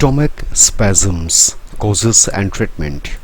Stomach spasms, causes and treatment.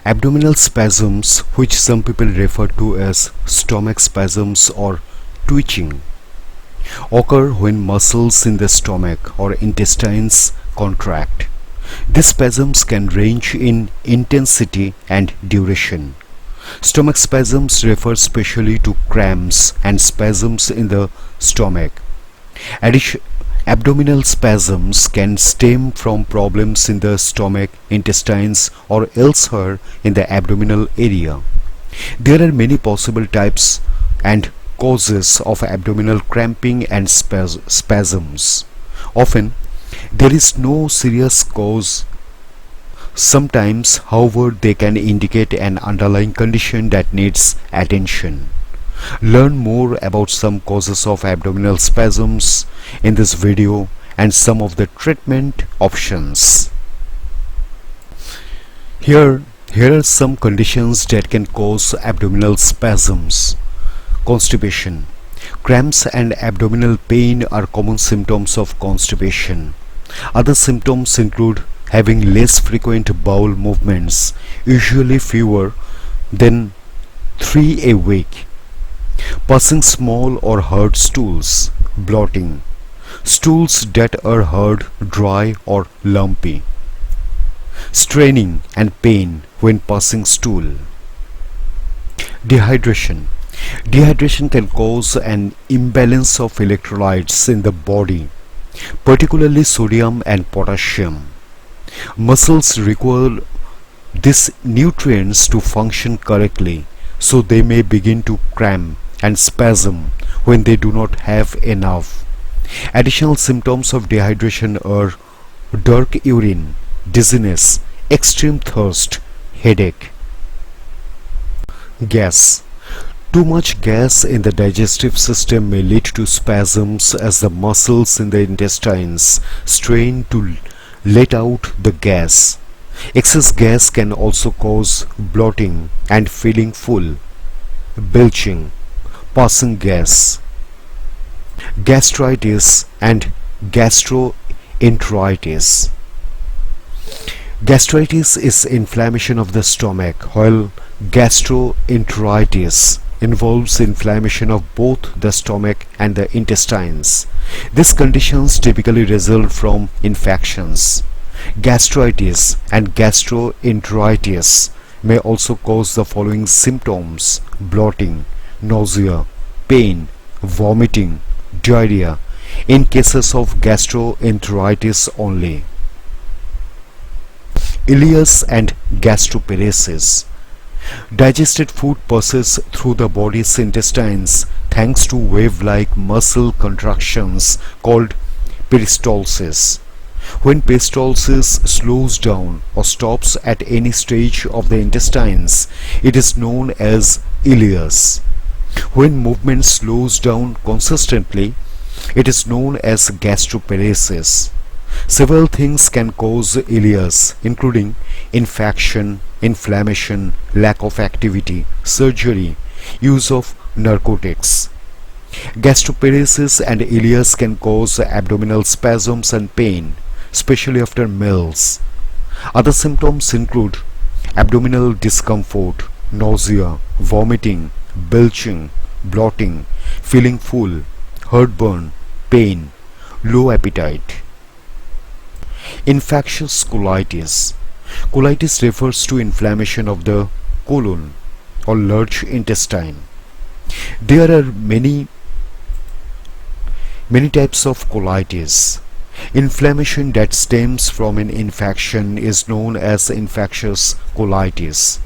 Abdominal spasms, which some people refer to as stomach spasms or twitching, occur when muscles in the stomach or intestines contract. These spasms can range in intensity and duration. Stomach spasms refer specially to cramps and spasms in the stomach. Abdominal spasms can stem from problems in the stomach, intestines, or elsewhere in the abdominal area. There are many possible types and causes of abdominal cramping and spasms. Often, there is no serious cause. Sometimes, however, they can indicate an underlying condition that needs attention. Learn more about some causes of abdominal spasms in this video and some of the treatment options. Here are some conditions that can cause abdominal spasms. Constipation. Cramps and abdominal pain are common symptoms of constipation. Other symptoms include having less frequent bowel movements, usually fewer than 3 a week, passing small or hard stools, bloating, stools that are hard, dry or lumpy, straining and pain when passing stool. Dehydration. Dehydration can cause an imbalance of electrolytes in the body, particularly sodium and potassium. Muscles require these nutrients to function correctly, so they may begin to cramp and spasm when they do not have enough. Additional symptoms of dehydration are dark urine, dizziness, extreme thirst, headache. Gas. Too much gas in the digestive system may lead to spasms as the muscles in the intestines strain to let out the gas. Excess gas can also cause bloating and feeling full, belching, passing gas. Gastritis and gastroenteritis. Gastritis is inflammation of the stomach, while gastroenteritis involves inflammation of both the stomach and the intestines. These conditions typically result from infections. Gastritis and gastroenteritis may also cause the following symptoms: bloating, nausea, pain, vomiting, diarrhea, in cases of gastroenteritis only. Ileus and gastroparesis. Digested food passes through the body's intestines thanks to wave-like muscle contractions called peristalsis. When peristalsis slows down or stops at any stage of the intestines, it is known as ileus. When movement slows down consistently, it is known as gastroparesis. Several things can cause ileus, including infection, inflammation, lack of activity, surgery, use of narcotics. Gastroparesis and ileus can cause abdominal spasms and pain, especially after meals. Other symptoms include abdominal discomfort, nausea, vomiting, belching, bloating, feeling full, heartburn, pain, low appetite. Infectious colitis. Colitis refers to inflammation of the colon or large intestine. There are many types of colitis. Inflammation that stems from an infection is known as infectious colitis.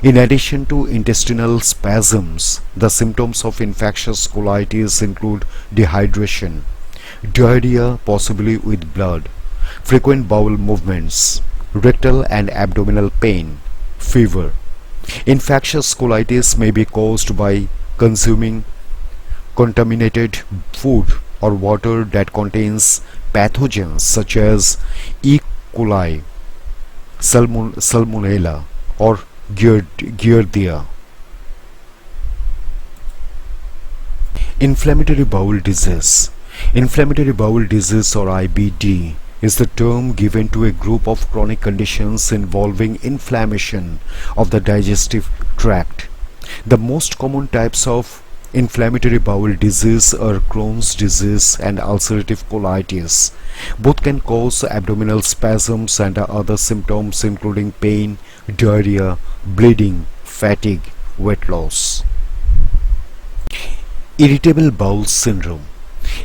In addition to intestinal spasms, the symptoms of infectious colitis include dehydration, diarrhea possibly with blood, frequent bowel movements, rectal and abdominal pain, fever. Infectious colitis may be caused by consuming contaminated food or water that contains pathogens such as E. coli, Salmonella or Giardia. Inflammatory bowel disease. Inflammatory bowel disease or IBD is the term given to a group of chronic conditions involving inflammation of the digestive tract. The most common types of inflammatory bowel disease are Crohn's disease and ulcerative colitis. Both can cause abdominal spasms and other symptoms including pain, diarrhea, bleeding, fatigue, weight loss. Irritable bowel syndrome.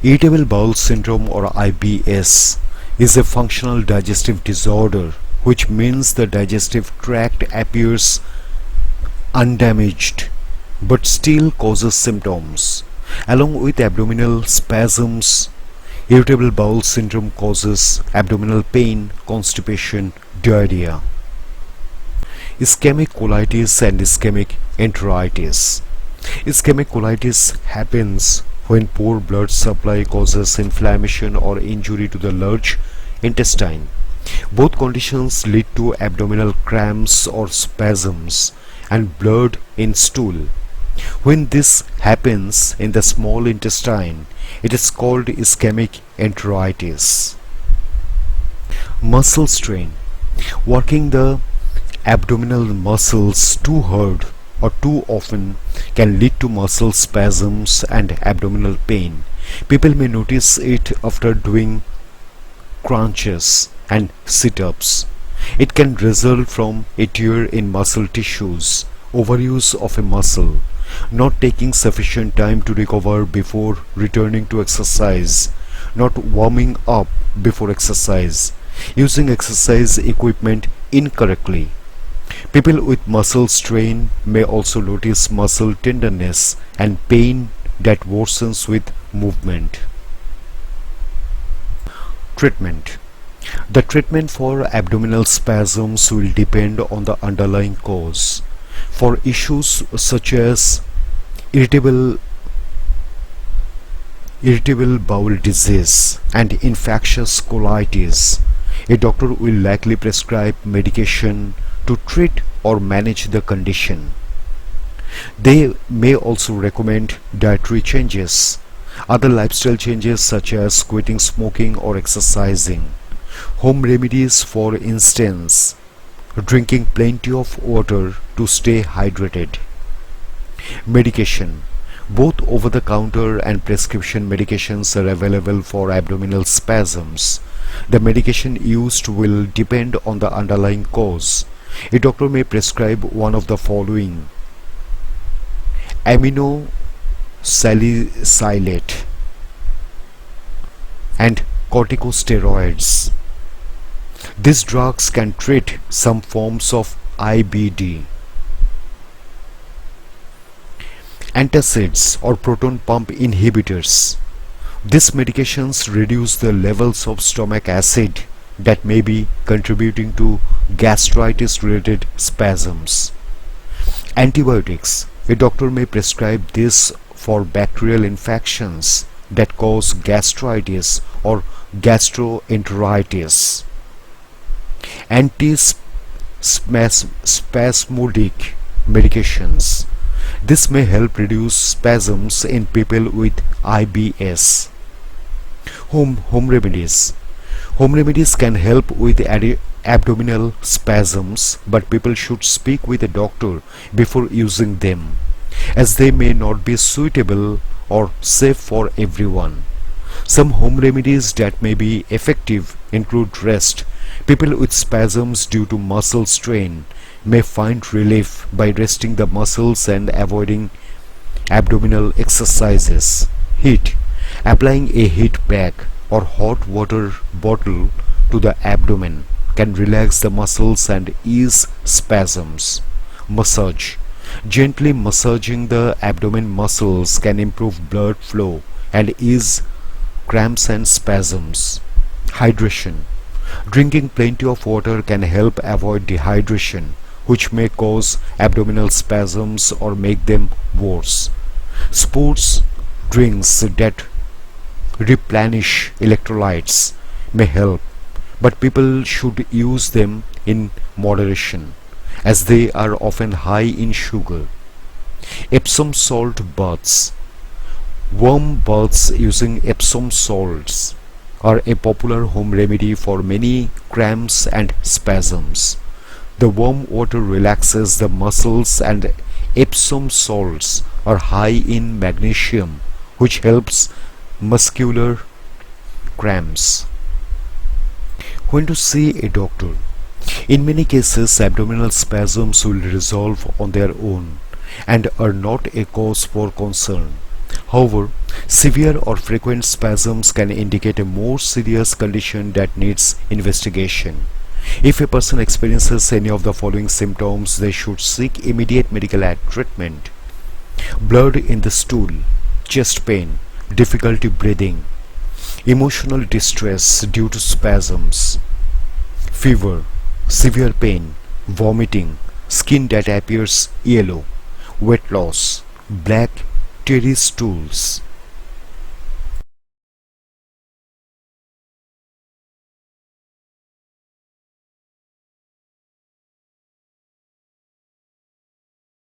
Irritable bowel syndrome, or IBS, is a functional digestive disorder, which means the digestive tract appears undamaged but still causes symptoms. Along with abdominal spasms, irritable bowel syndrome causes abdominal pain, constipation, diarrhea. Ischemic colitis and ischemic enteritis. Ischemic colitis happens when poor blood supply causes inflammation or injury to the large intestine. Both conditions lead to abdominal cramps or spasms and blood in stool. When this happens in the small intestine, it is called ischemic enteritis. Muscle strain. Working the abdominal muscles too hard or too often can lead to muscle spasms and abdominal pain. People may notice it after doing crunches and sit-ups. It can result from a tear in muscle tissues, overuse of a muscle, not taking sufficient time to recover before returning to exercise, not warming up before exercise, using exercise equipment incorrectly. People with muscle strain may also notice muscle tenderness and pain that worsens with movement. Treatment. The treatment for abdominal spasms will depend on the underlying cause. For issues such as irritable bowel disease and infectious colitis, a doctor will likely prescribe medication to treat or manage the condition. They may also recommend dietary changes, other lifestyle changes such as quitting smoking or exercising. Home remedies, for instance, drinking plenty of water to stay hydrated. Medication. Both over-the-counter and prescription medications are available for abdominal spasms. The medication used will depend on the underlying cause. A doctor may prescribe one of the following: aminosalicylate and corticosteroids. These drugs can treat some forms of IBD. Antacids or proton pump inhibitors. These medications reduce the levels of stomach acid that may be contributing to gastritis-related spasms. Antibiotics. A doctor may prescribe this for bacterial infections that cause gastritis or gastroenteritis. Antispasmodic medications. This may help reduce spasms in people with IBS. Home remedies. Home remedies can help with abdominal spasms, but people should speak with a doctor before using them, as they may not be suitable or safe for everyone. Some home remedies that may be effective include rest. People with spasms due to muscle strain may find relief by resting the muscles and avoiding abdominal exercises. Heat. Applying a heat pack or hot water bottle to the abdomen can relax the muscles and ease spasms. Massage. Gently massaging the abdomen muscles can improve blood flow and ease cramps and spasms. Hydration. Drinking plenty of water can help avoid dehydration, which may cause abdominal spasms or make them worse. Sports drinks that replenish electrolytes may help, but people should use them in moderation, as they are often high in sugar. Epsom salt baths. Warm baths using Epsom salts are a popular home remedy for many cramps and spasms. The warm water relaxes the muscles, and Epsom salts are high in magnesium, which helps muscular cramps. When to see a doctor? In many cases, abdominal spasms will resolve on their own and are not a cause for concern. However, severe or frequent spasms can indicate a more serious condition that needs investigation. If a person experiences any of the following symptoms, they should seek immediate medical treatment: blood in the stool, chest pain, difficulty breathing, emotional distress due to spasms, fever, severe pain, vomiting, skin that appears yellow, weight loss, black, teary stools.